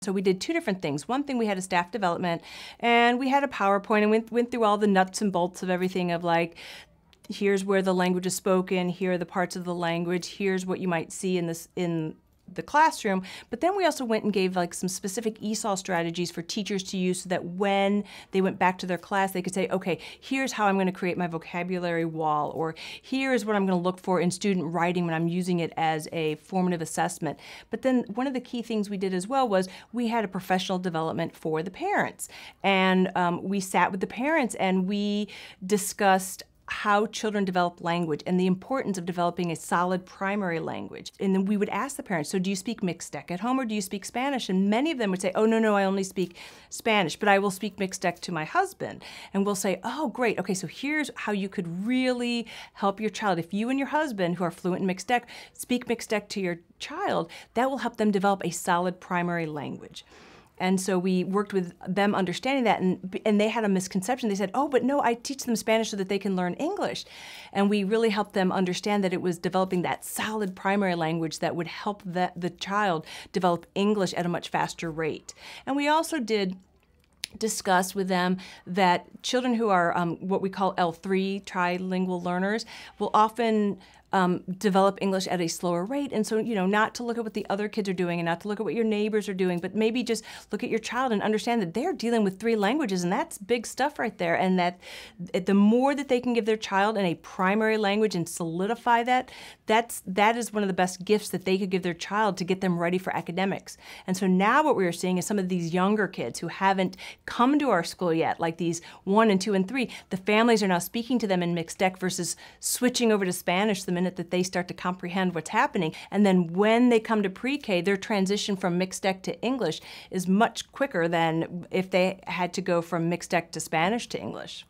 So we did two different things. One thing, we had a staff development, and we had a PowerPoint, and went through all the nuts and bolts of everything of like, here's where the language is spoken, here are the parts of the language, here's what you might see in the classroom. But then we also went and gave like some specific ESOL strategies for teachers to use so that when they went back to their class, they could say, okay, here's how I'm going to create my vocabulary wall, or here is what I'm going to look for in student writing when I'm using it as a formative assessment. But then one of the key things we did as well was we had a professional development for the parents. And we sat with the parents and we discussed how children develop language and the importance of developing a solid primary language. And then we would ask the parents, so do you speak Mixtec at home or do you speak Spanish? And many of them would say, oh, no, I only speak Spanish, but I will speak Mixtec to my husband. And we'll say, oh, great, okay, so here's how you could really help your child. If you and your husband, who are fluent in Mixtec, speak Mixtec to your child, that will help them develop a solid primary language. And so we worked with them understanding that, and they had a misconception. They said, oh, but no, I teach them Spanish so that they can learn English. And we really helped them understand that it was developing that solid primary language that would help the child develop English at a much faster rate. And we also did discuss with them that children who are what we call L3, trilingual learners, will often develop English at a slower rate. And so, not to look at what the other kids are doing and not to look at what your neighbors are doing, but maybe just look at your child and understand that they're dealing with 3 languages, and that's big stuff right there. And that the more that they can give their child in a primary language and solidify that is one of the best gifts that they could give their child to get them ready for academics. And so now what we are seeing is some of these younger kids who haven't come to our school yet, like these 1 and 2 and 3, the families are now speaking to them in Mixtec versus switching over to Spanish the minute that they start to comprehend what's happening. And then when they come to pre-K, their transition from Mixtec to English is much quicker than if they had to go from Mixtec to Spanish to English.